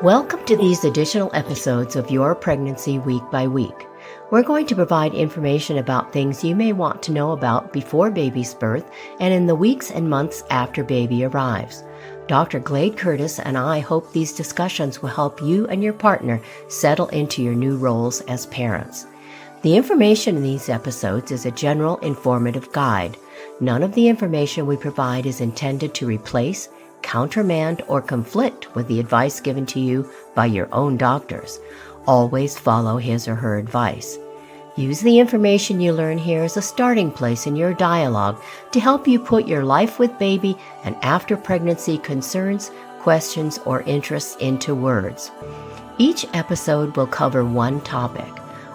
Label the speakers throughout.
Speaker 1: Welcome to these additional episodes of Your Pregnancy Week by Week. We're going to provide information about things you may want to know about before baby's birth and in the weeks and months after baby arrives. Dr. Glade Curtis and I hope these discussions will help you and your partner settle into your new roles as parents. The information in these episodes is a general informative guide. None of the information we provide is intended to replace, countermand, or conflict with the advice given to you by your own doctors. Always follow his or her advice. Use the information you learn here as a starting place in your dialogue to help you put your life with baby and after pregnancy concerns, questions, or interests into words. Each episode will cover one topic.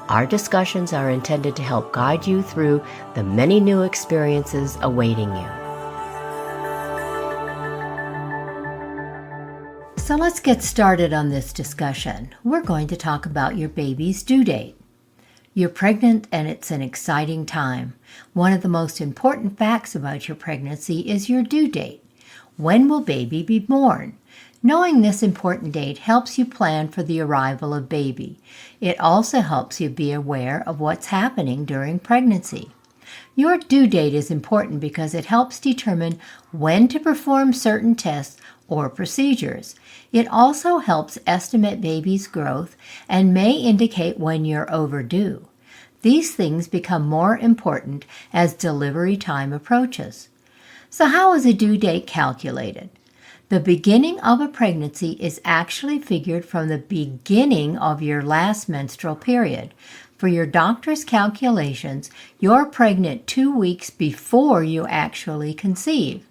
Speaker 1: Our discussions are intended to help guide you through the many new experiences awaiting you. So let's get started on this discussion. We're going to talk about your baby's due date. You're pregnant and it's an exciting time. One of the most important facts about your pregnancy is your due date. When will baby be born? Knowing this important date helps you plan for the arrival of baby. It also helps you be aware of what's happening during pregnancy. Your due date is important because it helps determine when to perform certain tests or procedures. It also helps estimate baby's growth and may indicate when you're overdue. These things become more important as delivery time approaches. So how is a due date calculated? The beginning of a pregnancy is actually figured from the beginning of your last menstrual period. For your doctor's calculations, you're pregnant 2 weeks before you actually conceive.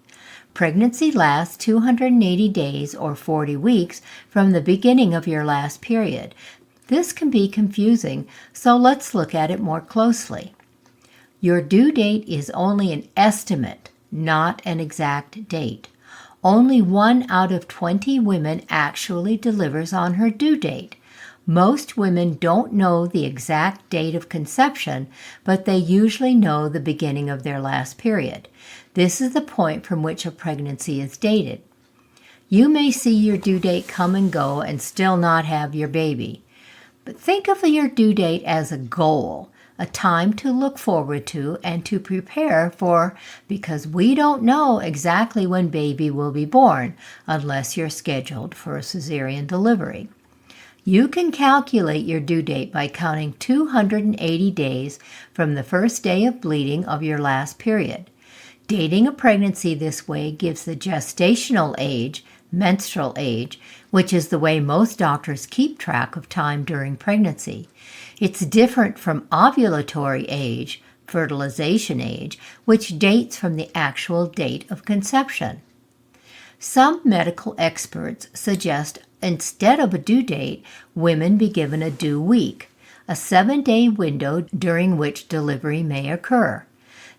Speaker 1: Pregnancy lasts 280 days or 40 weeks from the beginning of your last period. This can be confusing, so let's look at it more closely. Your due date is only an estimate, not an exact date. Only 1 out of 20 women actually delivers on her due date. Most women don't know the exact date of conception, but they usually know the beginning of their last period. This is the point from which a pregnancy is dated. You may see your due date come and go and still not have your baby. But think of your due date as a goal, a time to look forward to and to prepare for, because we don't know exactly when baby will be born unless you're scheduled for a cesarean delivery. You can calculate your due date by counting 280 days from the first day of bleeding of your last period. Dating a pregnancy this way gives the gestational age, menstrual age, which is the way most doctors keep track of time during pregnancy. It's different from ovulatory age, fertilization age, which dates from the actual date of conception. Some medical experts suggest instead of a due date, women be given a due week, a 7-day window during which delivery may occur.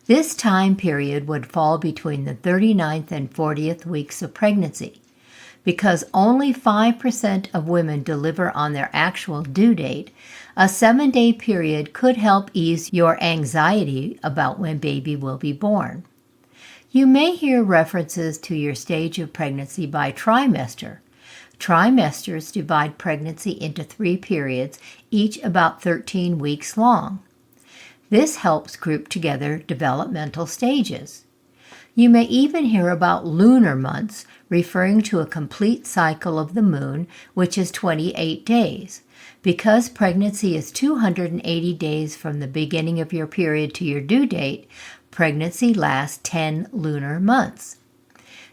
Speaker 1: This time period would fall between the 39th and 40th weeks of pregnancy. Because only 5% of women deliver on their actual due date, a 7-day period could help ease your anxiety about when baby will be born. You may hear references to your stage of pregnancy by trimester. Trimesters divide pregnancy into 3 periods, each about 13 weeks long. This helps group together developmental stages. You may even hear about lunar months, referring to a complete cycle of the moon, which is 28 days. Because pregnancy is 280 days from the beginning of your period to your due date, pregnancy lasts 10 lunar months.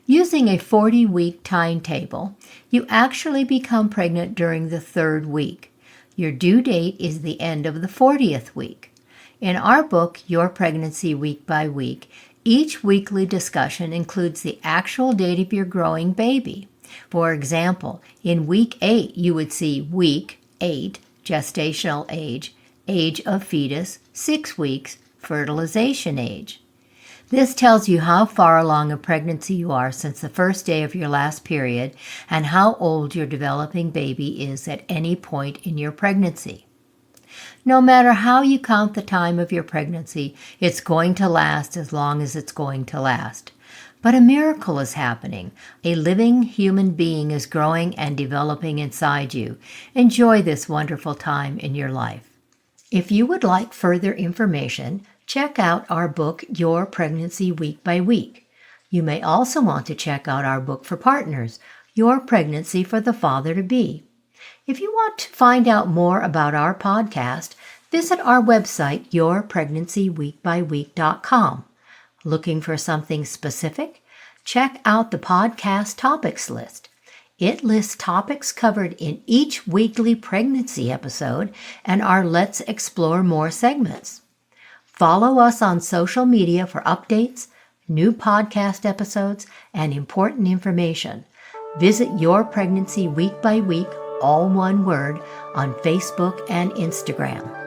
Speaker 1: Using a 40-week timetable, you actually become pregnant during the 3rd week. Your due date is the end of the 40th week. In our book, Your Pregnancy Week by Week, each weekly discussion includes the actual date of your growing baby. For example, in week 8, you would see week 8, gestational age, age of fetus, 6 weeks, fertilization age. This tells you how far along a pregnancy you are since the first day of your last period and how old your developing baby is at any point in your pregnancy. No matter how you count the time of your pregnancy, it's going to last as long as it's going to last. But a miracle is happening. A living human being is growing and developing inside you. Enjoy this wonderful time in your life. If you would like further information, check out our book, Your Pregnancy Week by Week. You may also want to check out our book for partners, Your Pregnancy for the Father-to-Be. If you want to find out more about our podcast, visit our website, yourpregnancyweekbyweek.com. Looking for something specific? Check out the podcast topics list. It lists topics covered in each weekly pregnancy episode and our Let's Explore More segments. Follow us on social media for updates, new podcast episodes, and important information. Visit Your Pregnancy Week by Week, all one word, on Facebook and Instagram.